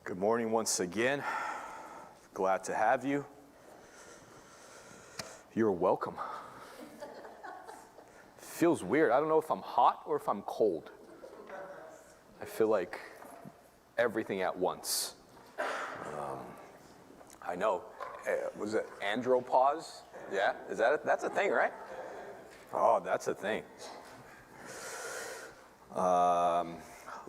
Good morning once again. Glad to have you. You're welcome. Feels weird. I don't know if I'm hot or if I'm cold. I feel like everything at once. I know. Was it andropause? Yeah? Is that that's a thing, right? Oh, that's a thing.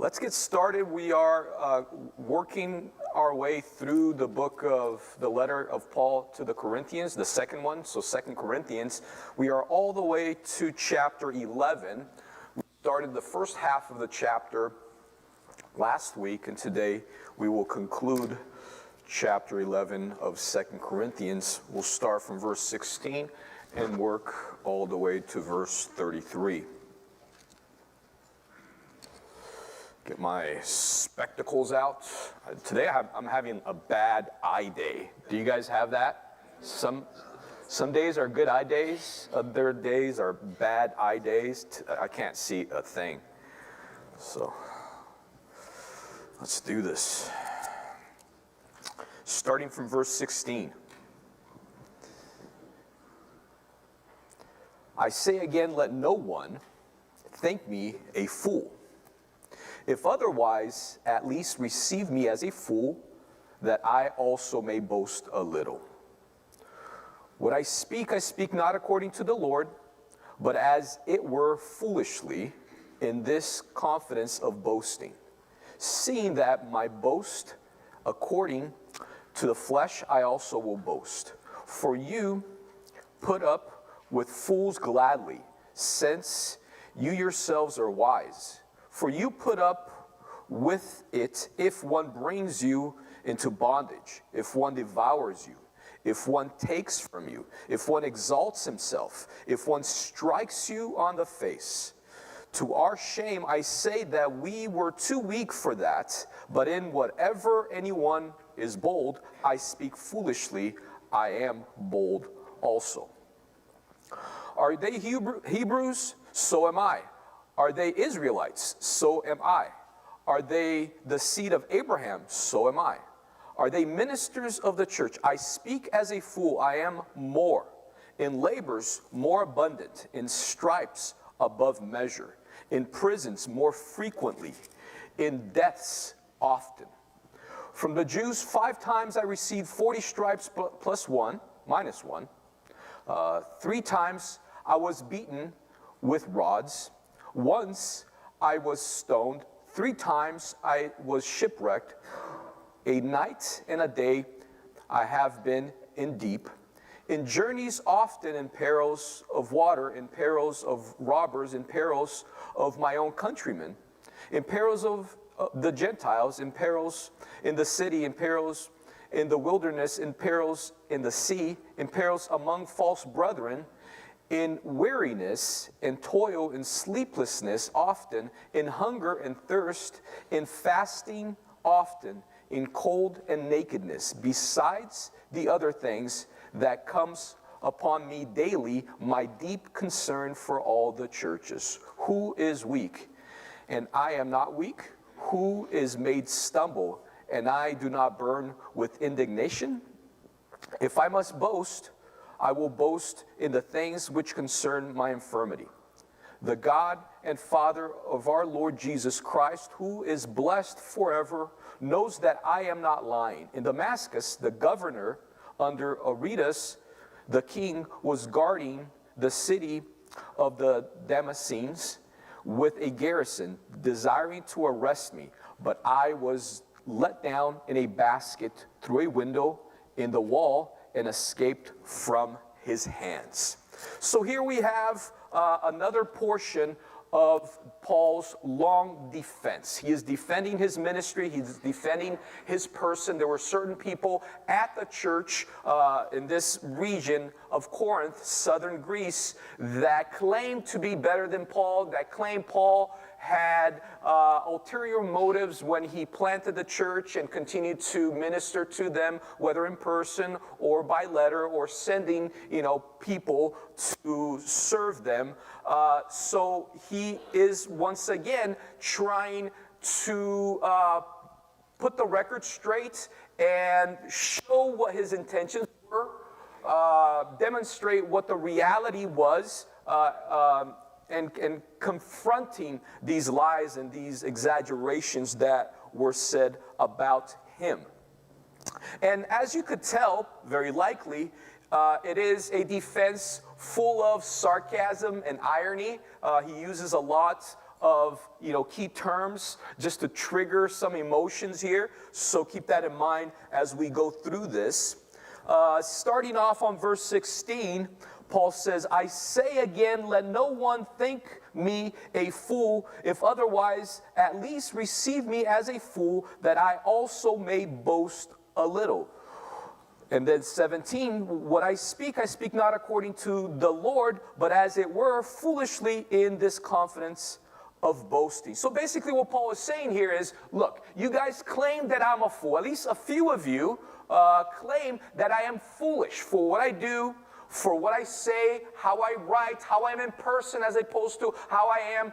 Let's get started. We are working our way through the book of the letter of Paul to the Corinthians, the second one, so 2 Corinthians. We are all the way to chapter 11. We started the first half of the chapter last week, and today we will conclude chapter 11 of 2 Corinthians. We'll start from verse 16 and work all the way to verse 33. Get my spectacles out. Today I'm having a bad eye day. Do you guys have that? Some days are good eye days. Other days are bad eye days. I can't see a thing. So let's do this. Starting from verse 16. I say again, let no one think me a fool. If otherwise, at least receive me as a fool, that I also may boast a little. What I speak not according to the Lord, but as it were foolishly, in this confidence of boasting, seeing that my boast according to the flesh I also will boast. For you put up with fools gladly, since you yourselves are wise. For you put up with it if one brings you into bondage, if one devours you, if one takes from you, if one exalts himself, if one strikes you on the face. To our shame, I say that we were too weak for that, but in whatever anyone is bold, I speak foolishly, I am bold also. Are they Hebrews? So am I. Are they Israelites? So am I. Are they the seed of Abraham? So am I. Are they ministers of the church? I speak as a fool. I am more. In labors more abundant. In stripes above measure. In prisons more frequently. In deaths often. From the Jews 5 times I received 40 stripes minus one. 3 times I was beaten with rods. Once I was stoned, 3 times I was shipwrecked. A night and a day I have been in deep. In journeys often, in perils of water, in perils of robbers, in perils of my own countrymen, in perils of the Gentiles, in perils in the city, in perils in the wilderness, in perils in the sea, in perils among false brethren, in weariness, in toil, in sleeplessness often, in hunger and thirst, in fasting often, in cold and nakedness, besides the other things that comes upon me daily, my deep concern for all the churches. Who is weak? And I am not weak. Who is made stumble? And I do not burn with indignation? If I must boast, I will boast in the things which concern my infirmity. The God and Father of our Lord Jesus Christ, who is blessed forever, knows that I am not lying. In Damascus, the governor under Aretas, the king, was guarding the city of the Damascenes with a garrison, desiring to arrest me. But I was let down in a basket through a window in the wall and escaped from his hands. So here we have another portion of Paul's long defense. He is defending his ministry. He's defending his person. There were certain people at the church in this region of Corinth, southern Greece, that claimed to be better than Paul, that claimed Paul had ulterior motives when he planted the church and continued to minister to them, whether in person or by letter or sending, people to serve them. So he is once again trying to put the record straight and show what his intentions were, demonstrate what the reality was, and confronting these lies and these exaggerations that were said about him. And as you could tell, very likely, it is a defense full of sarcasm and irony. He uses a lot of key terms just to trigger some emotions here. So keep that in mind as we go through this. Starting off on verse 16, Paul says, I say again, let no one think me a fool, if otherwise, at least receive me as a fool, that I also may boast a little. And then 17, what I speak not according to the Lord, but as it were, foolishly in this confidence of boasting. So basically what Paul is saying here is, look, you guys claim that I'm a fool. At least a few of you claim that I am foolish for what I do, for what I say, how I write, how I am in person as opposed to how I am,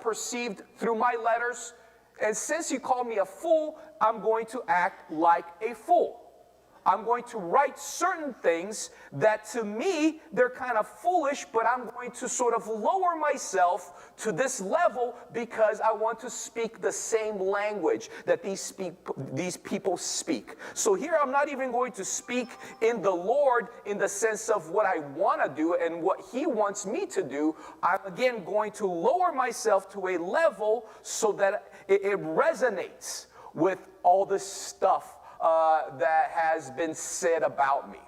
perceived through my letters. And since you call me a fool, I'm going to act like a fool. I'm going to write certain things that to me, they're kind of foolish, but I'm going to sort of lower myself to this level because I want to speak the same language that these people speak. So here I'm not even going to speak in the Lord in the sense of what I want to do and what He wants me to do. I'm again going to lower myself to a level so that it resonates with all this stuff that has been said about me.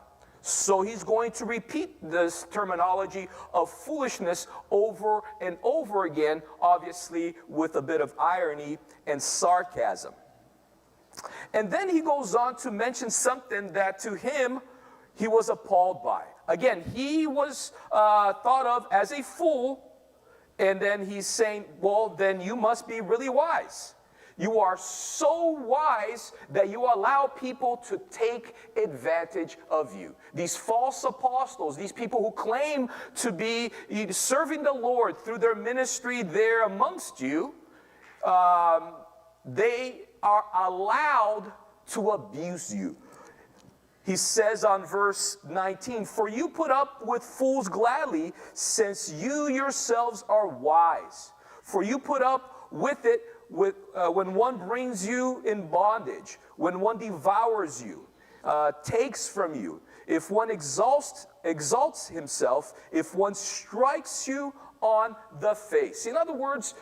So he's going to repeat this terminology of foolishness over and over again, obviously with a bit of irony and sarcasm. And then he goes on to mention something that to him he was appalled by. Again, he was thought of as a fool, and then he's saying, well, then you must be really wise. You are so wise that you allow people to take advantage of you. These false apostles, these people who claim to be serving the Lord through their ministry there amongst you, they are allowed to abuse you. He says on verse 19, for you put up with fools gladly, since you yourselves are wise. For you put up with it when one brings you in bondage, when one devours you, takes from you, if one exalts himself, if one strikes you on the face. In other words,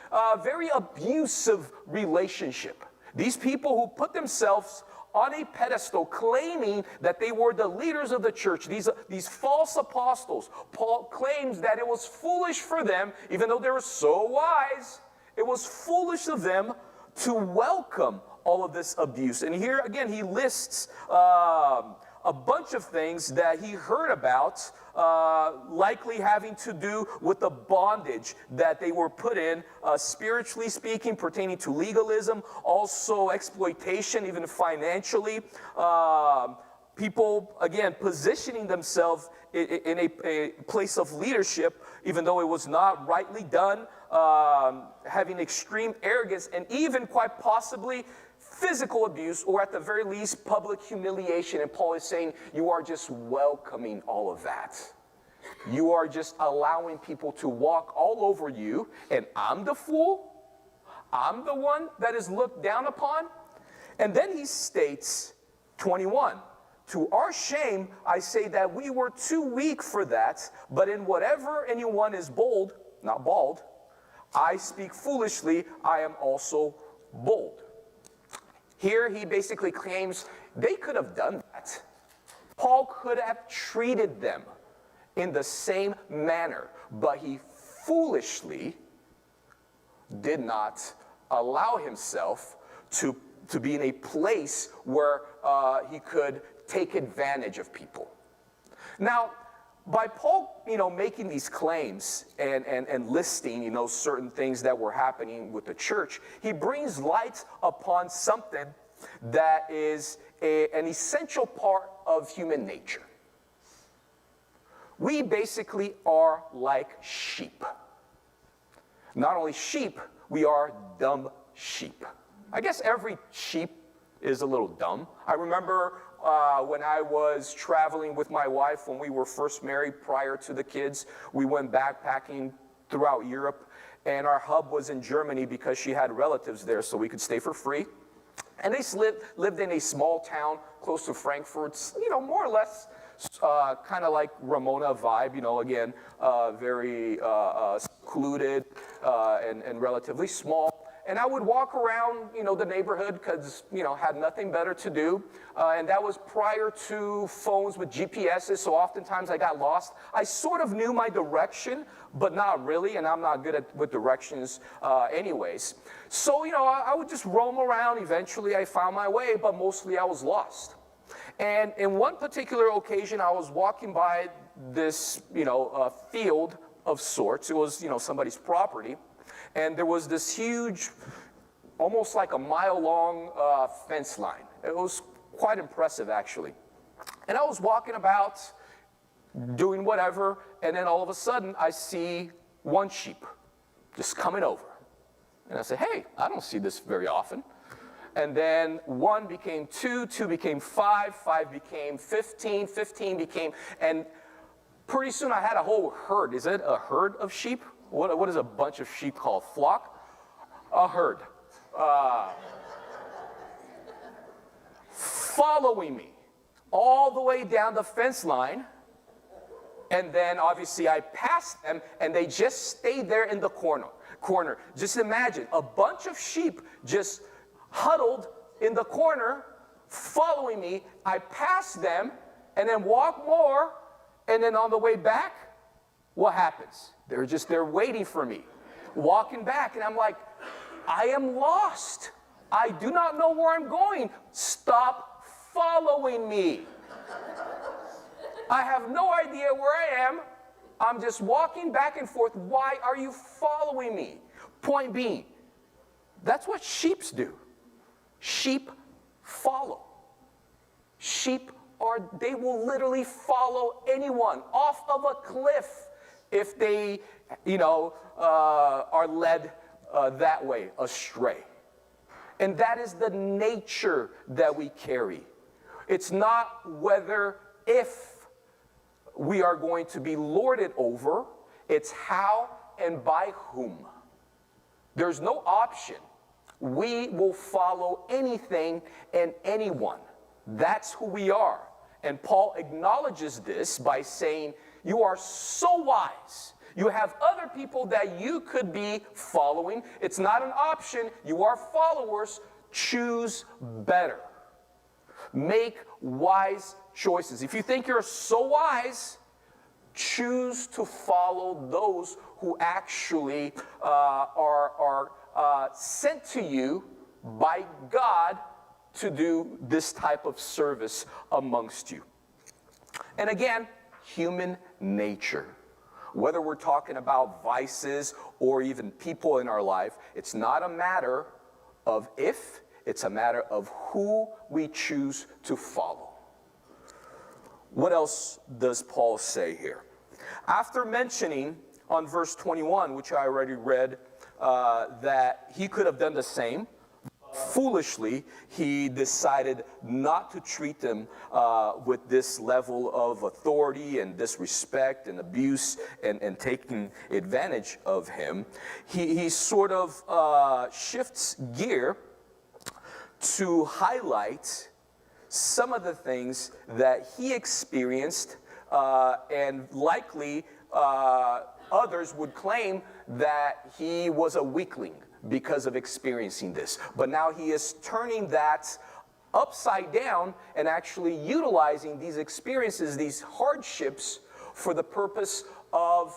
very abusive relationship. These people who put themselves on a pedestal claiming that they were the leaders of the church, these false apostles, Paul claims that it was foolish for them, even though they were so wise, it was foolish of them to welcome all of this abuse. And here again, he lists a bunch of things that he heard about, likely having to do with the bondage that they were put in, spiritually speaking, pertaining to legalism, also exploitation, even financially. People, again, positioning themselves in a place of leadership, even though it was not rightly done, having extreme arrogance, and even quite possibly physical abuse, or at the very least, public humiliation. And Paul is saying, you are just welcoming all of that. You are just allowing people to walk all over you, and I'm the fool? I'm the one that is looked down upon? And then he states, 21, to our shame, I say that we were too weak for that, but in whatever anyone is bold, not bald, I speak foolishly, I am also bold. Here he basically claims they could have done that. Paul could have treated them in the same manner, but he foolishly did not allow himself to be in a place where he could take advantage of people. Now, by Paul, making these claims and listing, certain things that were happening with the church, he brings light upon something that is an essential part of human nature. We basically are like sheep. Not only sheep, we are dumb sheep. I guess every sheep is a little dumb. I remember when I was traveling with my wife when we were first married prior to the kids. We went backpacking throughout Europe, and our hub was in Germany because she had relatives there, so we could stay for free. And they lived in a small town close to Frankfurt, more or less kind of like Ramona vibe, again, very secluded and relatively small. And I would walk around, the neighborhood because, had nothing better to do. And that was prior to phones with GPSs, so oftentimes I got lost. I sort of knew my direction, but not really, and I'm not good with directions anyways. So, I would just roam around. Eventually I found my way, but mostly I was lost. And in one particular occasion, I was walking by this, field of sorts. It was, somebody's property. And there was this huge, almost like a mile-long fence line. It was quite impressive, actually. And I was walking about, doing whatever, and then all of a sudden, I see one sheep just coming over. And I said, hey, I don't see this very often. And then 1 became 2, 2 became 5, 5 became 15, 15 became, and pretty soon I had a whole herd. Is it a herd of sheep? What is a bunch of sheep called? Flock? A herd. Following me all the way down the fence line. And then obviously I passed them and they just stayed there in the corner. Just imagine a bunch of sheep just huddled in the corner following me. I passed them and then walked more, and then on the way back, what happens? They're waiting for me, walking back, and I'm like, I am lost. I do not know where I'm going. Stop following me. I have no idea where I am. I'm just walking back and forth. Why are you following me? Point being, that's what sheep do. Sheep follow. Sheep they will literally follow anyone off of a cliff if they, are led that way, astray. And that is the nature that we carry. It's not whether, if we are going to be lorded over, it's how and by whom. There's no option. We will follow anything and anyone. That's who we are. And Paul acknowledges this by saying, you are so wise. You have other people that you could be following. It's not an option. You are followers. Choose better. Make wise choices. If you think you're so wise, choose to follow those who actually are sent to you by God to do this type of service amongst you. And again, human nature. Whether we're talking about vices or even people in our life, it's not a matter of if, it's a matter of who we choose to follow. What else does Paul say here? After mentioning on verse 21, which I already read, that he could have done the same, foolishly, he decided not to treat them with this level of authority and disrespect and abuse and taking advantage of him. He sort of shifts gear to highlight some of the things that he experienced, and likely others would claim that he was a weakling because of experiencing this. But now he is turning that upside down and actually utilizing these experiences, these hardships, for the purpose of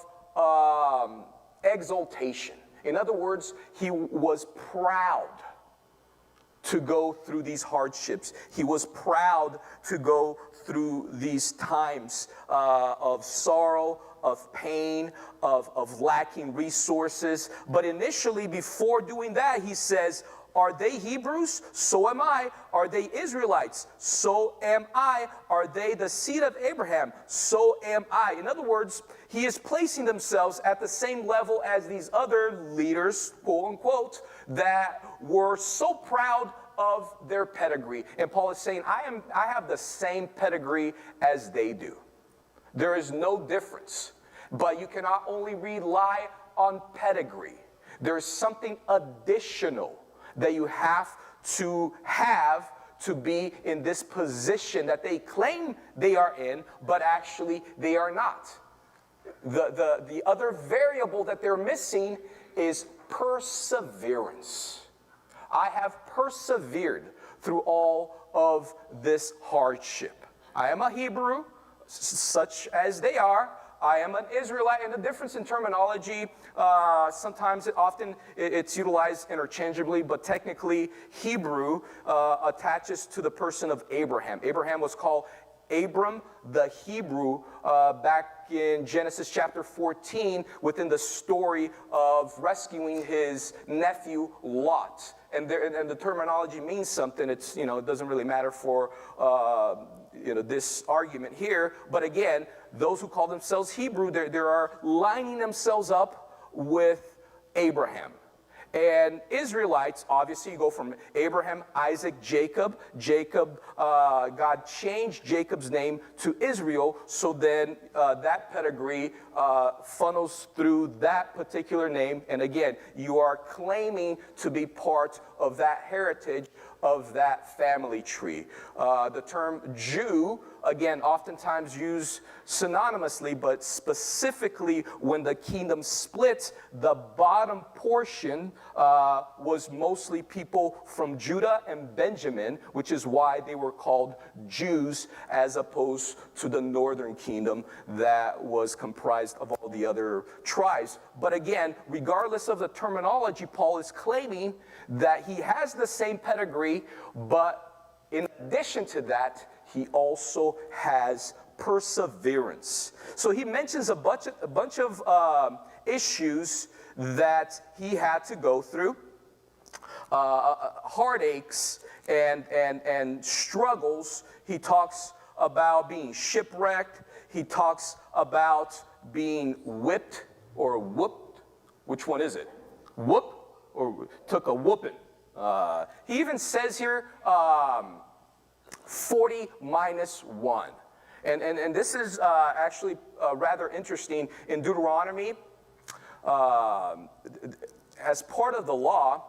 exaltation. In other words, he was proud to go through these hardships. He was proud to go through these times of sorrow, of pain, of lacking resources. But initially, before doing that, he says, are they Hebrews? So am I. Are they Israelites? So am I. Are they the seed of Abraham? So am I. In other words, he is placing themselves at the same level as these other leaders, quote unquote, that were so proud of their pedigree. And Paul is saying, I have the same pedigree as they do. There is no difference. But you cannot only rely on pedigree. There is something additional that you have to be in this position that they claim they are in, but actually they are not. The other variable that they're missing is perseverance. I have persevered through all of this hardship. I am a Hebrew, such as they are. I am an Israelite, and the difference in terminology, sometimes it's utilized interchangeably, but technically Hebrew attaches to the person of Abraham. Abraham was called Abram the Hebrew back in Genesis chapter 14 within the story of rescuing his nephew Lot. And the terminology means something. It's, it doesn't really matter for this argument here. But again, those who call themselves Hebrew, they are lining themselves up with Abraham. And Israelites, obviously, you go from Abraham, Isaac, Jacob. God changed Jacob's name to Israel, so then that pedigree funnels through that particular name. And again, you are claiming to be part of that heritage, of that family tree. The term Jew, again, oftentimes used synonymously, but specifically when the kingdom split, the bottom portion was mostly people from Judah and Benjamin, which is why they were called Jews, as opposed to the northern kingdom that was comprised of all the other tribes. But again, regardless of the terminology, Paul is claiming that he has the same pedigree, but in addition to that, he also has perseverance. So he mentions a bunch of issues that he had to go through, heartaches and struggles. He talks about being shipwrecked. He talks about being whipped or whooped. Which one is it? Whoop or took a whooping. He even says here 40 minus 1. And this is actually rather interesting. In Deuteronomy, as part of the law,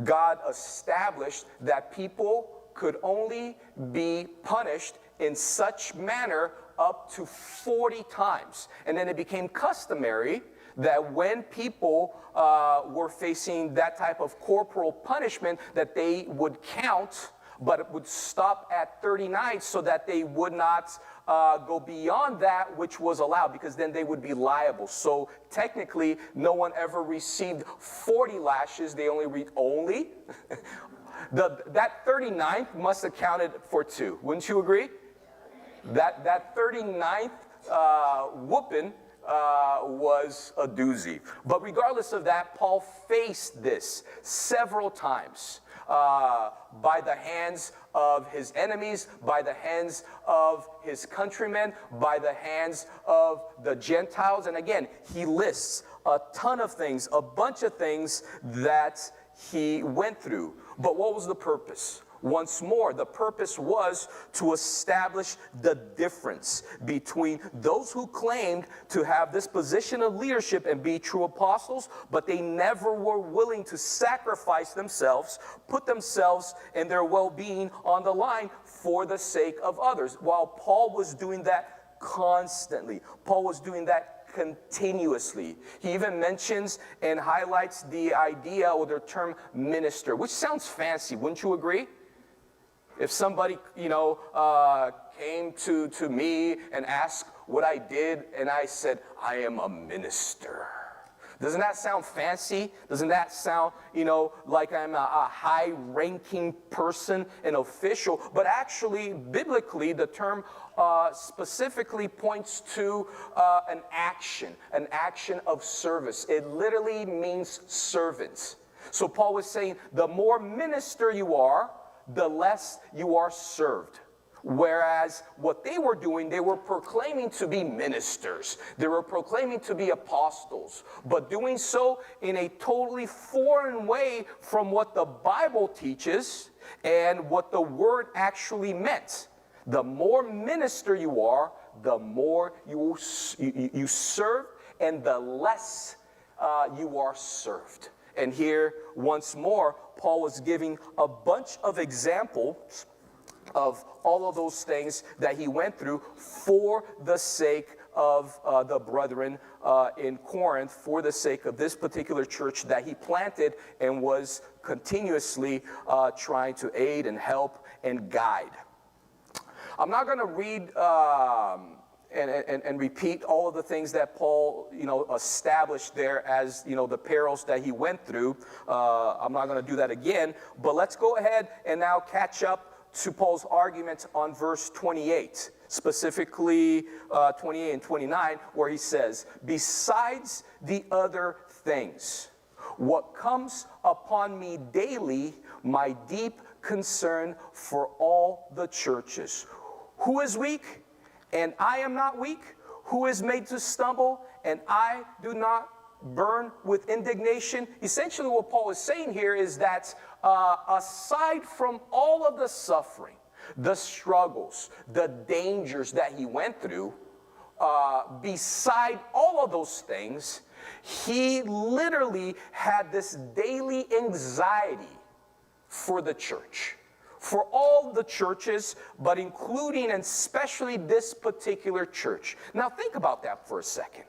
God established that people could only be punished in such manner up to 40 times. And then it became customary that when people were facing that type of corporal punishment, that they would count, but it would stop at 39 so that they would not go beyond that which was allowed, because then they would be liable. So technically, no one ever received 40 lashes. They only that 39th must have counted for 2. Wouldn't you agree? That 39th whooping was a doozy. But regardless of that, Paul faced this several times by the hands of his enemies, by the hands of his countrymen, by the hands of the Gentiles. And again, he lists a ton of things, a bunch of things that he went through. But what was the purpose? Once more, the purpose was to establish the difference between those who claimed to have this position of leadership and be true apostles, but they never were willing to sacrifice themselves, put themselves and their well-being on the line for the sake of others. While Paul was doing that constantly, Paul was doing that continuously. He even mentions and highlights the idea or the term minister, which sounds fancy, wouldn't you agree? If somebody, came to me and asked what I did, and I said, I am a minister. Doesn't that sound fancy? Doesn't that sound, like I'm a high-ranking person, an official? But actually, biblically, the term specifically points to an action of service. It literally means servants. So Paul was saying, the more minister you are, the less you are served. Whereas what they were doing, they were proclaiming to be ministers. They were proclaiming to be apostles, but doing so in a totally foreign way from what the Bible teaches and what the word actually meant. The more minister you are, the more you serve, and the less you are served. And here, once more, Paul was giving a bunch of examples of all of those things that he went through for the sake of the brethren in Corinth, for the sake of this particular church that he planted and was continuously trying to aid and help and guide. I'm not going to read and repeat all of the things that Paul, established there as, the perils that he went through. I'm not going to do that again, but let's go ahead and now catch up to Paul's argument on verse 28, specifically 28 and 29, where he says, besides the other things, what comes upon me daily, my deep concern for all the churches. Who is weak, and I am not weak? Who is made to stumble, and I do not burn with indignation? Essentially what Paul is saying here is that aside from all of the suffering, the struggles, the dangers that he went through, beside all of those things, he literally had this daily anxiety for the church, for all the churches, but including and especially this particular church. Now think about that for a second.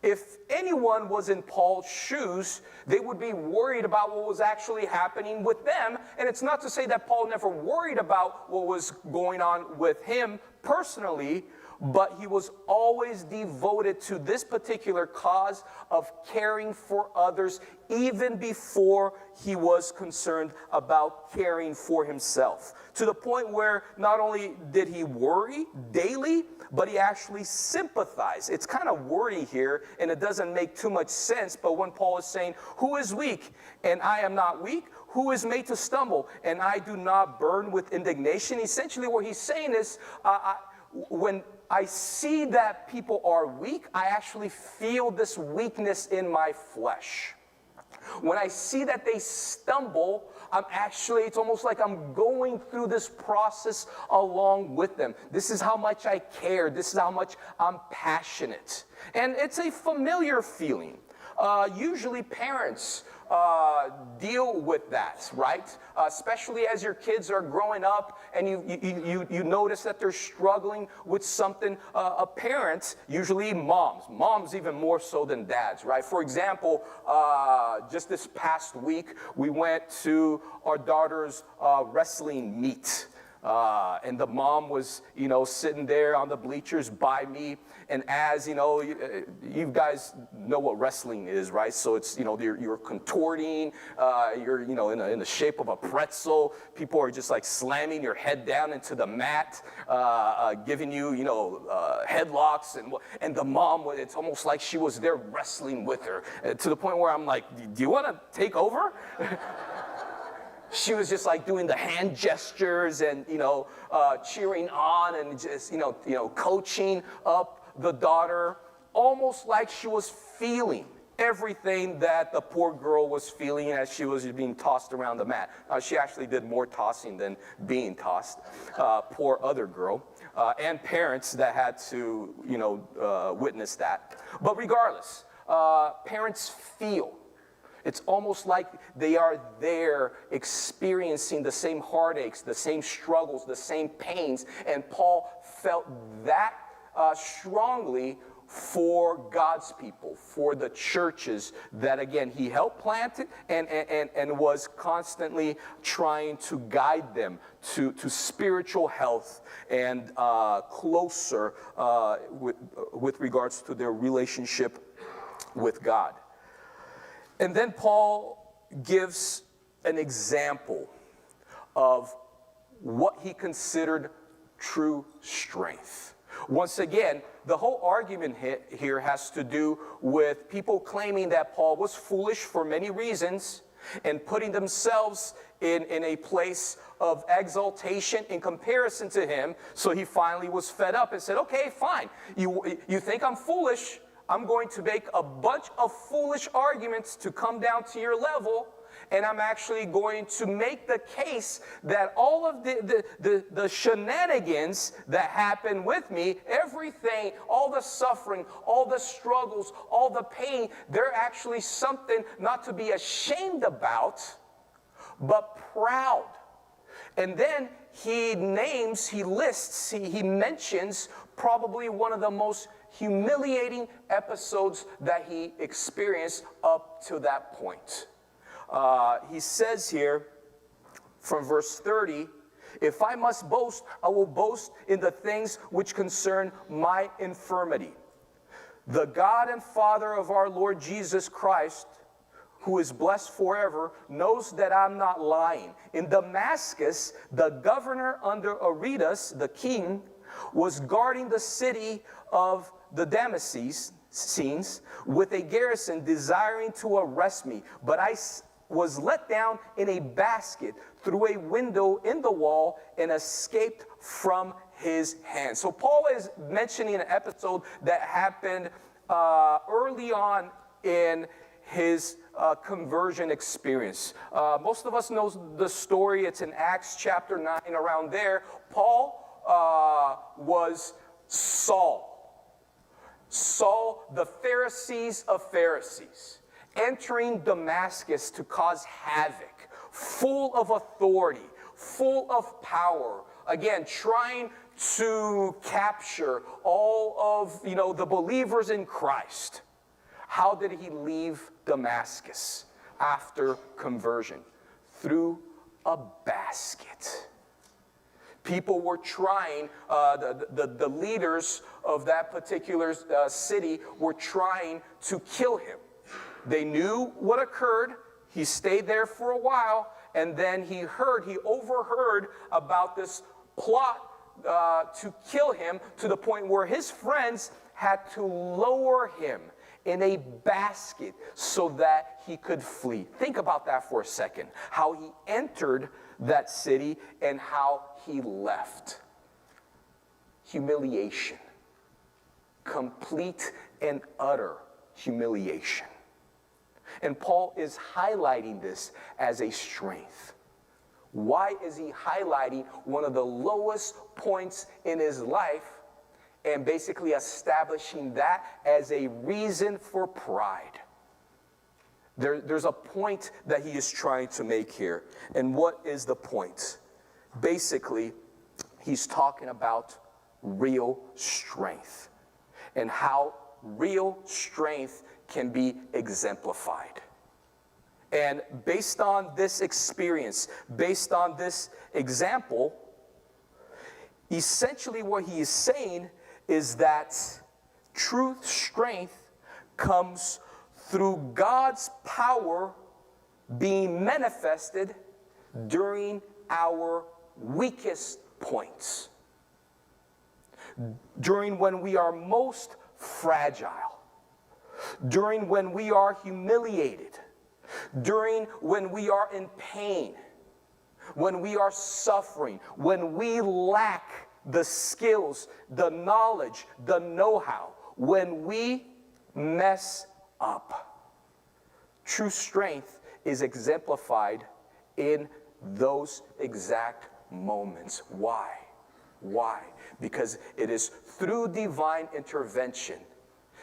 If anyone was in Paul's shoes, they would be worried about what was actually happening with them. And it's not to say that Paul never worried about what was going on with him personally, but he was always devoted to this particular cause of caring for others, even before he was concerned about caring for himself. To the point where not only did he worry daily, but he actually sympathized. It's kind of wordy here, and it doesn't make too much sense, but when Paul is saying, who is weak, and I am not weak? Who is made to stumble, and I do not burn with indignation? Essentially what he's saying is, when I see that people are weak, I actually feel this weakness in my flesh. When I see that they stumble, it's almost like I'm going through this process along with them. This is how much I care. This is how much I'm passionate. And it's a familiar feeling. Usually parents deal with that, right? Especially as your kids are growing up and you notice that they're struggling with something. Parents, usually moms even more so than dads, right? For example, just this past week, we went to our daughter's wrestling meet. And the mom was, sitting there on the bleachers by me. And as, you guys know what wrestling is, right? So it's, you're contorting, you're, in the shape of a pretzel. People are just like slamming your head down into the mat, giving you, headlocks. And the mom, it's almost like she was there wrestling with her, to the point where I'm like, do you want to take over? She was just like doing the hand gestures and, cheering on and just, coaching up the daughter, almost like she was feeling everything that the poor girl was feeling as she was being tossed around the mat. She actually did more tossing than being tossed. Poor other girl. And parents that had to, witness that. But regardless, parents feel. It's almost like they are there experiencing the same heartaches, the same struggles, the same pains. And Paul felt that strongly for God's people, for the churches that, again, he helped plant and was constantly trying to guide them to spiritual health and closer with regards to their relationship with God. And then Paul gives an example of what he considered true strength. Once again, the whole argument here has to do with people claiming that Paul was foolish for many reasons and putting themselves in a place of exaltation in comparison to him. So he finally was fed up and said, okay, fine. You think I'm foolish? I'm going to make a bunch of foolish arguments to come down to your level. And I'm actually going to make the case that all of the shenanigans that happen with me, everything, all the suffering, all the struggles, all the pain, they're actually something not to be ashamed about, but proud. And then he mentions probably one of the most humiliating episodes that he experienced up to that point. He says here from verse 30, if I must boast, I will boast in the things which concern my infirmity. The God and Father of our Lord Jesus Christ, who is blessed forever, knows that I'm not lying. In Damascus, the governor under Aretas, the king, was guarding the city of the Damascenes with a garrison desiring to arrest me. But I was let down in a basket through a window in the wall and escaped from his hand. So Paul is mentioning an episode that happened early on in his conversion experience. Most of us know the story. It's in Acts chapter 9, around there. Paul was Saul, the Pharisees of Pharisees, entering Damascus to cause havoc, full of authority, full of power, again, trying to capture all of, the believers in Christ. How did he leave Damascus after conversion? Through a basket. People were trying, the leaders of that particular city were trying to kill him. They knew what occurred. He stayed there for a while, and then he overheard about this plot to kill him, to the point where his friends had to lower him in a basket so that he could flee. Think about that for a second. How he entered that city and how he left. Humiliation. Complete and utter humiliation. And Paul is highlighting this as a strength. Why is he highlighting one of the lowest points in his life and basically establishing that as a reason for pride? There's a point that he is trying to make here. And what is the point? Basically, he's talking about real strength and how real strength can be exemplified. And based on this experience, based on this example, essentially what he is saying is that true strength comes through God's power being manifested during our weakest points, during when we are most fragile, during when we are humiliated, during when we are in pain, when we are suffering, when we lack the skills, the knowledge, the know-how, when we mess up. True strength is exemplified in those exact moments. Why? Why? Because it is through divine intervention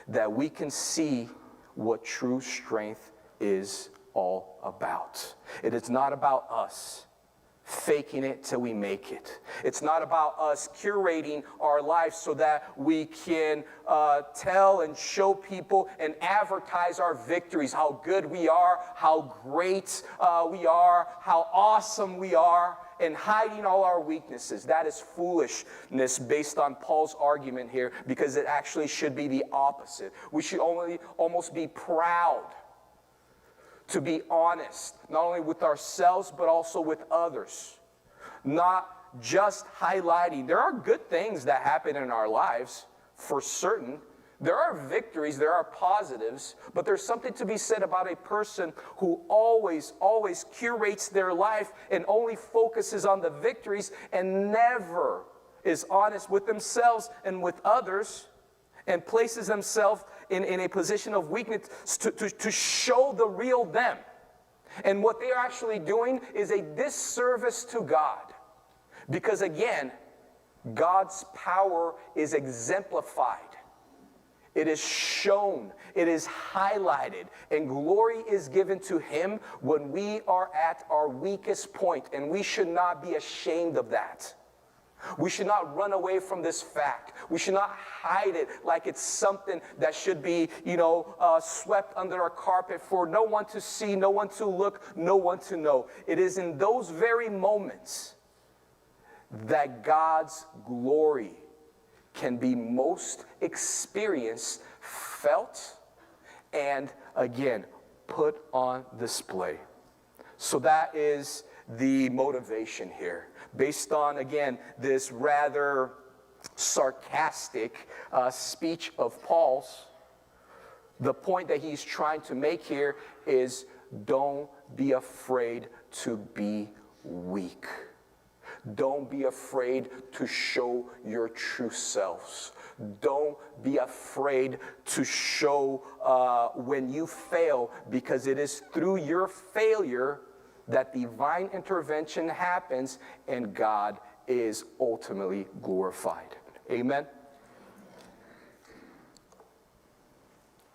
that we can see what true strength is all about. It is not about us faking it till we make it. It's not about us curating our life so that we can tell and show people and advertise our victories, how good we are, how great we are, how awesome we are, and hiding all our weaknesses. That is foolishness based on Paul's argument here, because it actually should be the opposite. We should almost be proud to be honest, not only with ourselves, but also with others. Not just highlighting. There are good things that happen in our lives, for certain, There are victories, there are positives, but there's something to be said about a person who always curates their life and only focuses on the victories and never is honest with themselves and with others and places themselves in a position of weakness to show the real them. And what they are actually doing is a disservice to God. Because again, God's power is exemplified. It is shown, it is highlighted, and glory is given to Him when we are at our weakest point, and we should not be ashamed of that. We should not run away from this fact. We should not hide it like it's something that should be, swept under our carpet for no one to see, no one to look, no one to know. It is in those very moments that God's glory can be most experienced, felt, and again, put on display. So that is the motivation here. Based on, again, this rather sarcastic speech of Paul's, the point that he's trying to make here is don't be afraid to be weak. Don't be afraid to show your true selves. Don't be afraid to show when you fail, because it is through your failure that divine intervention happens and God is ultimately glorified. Amen.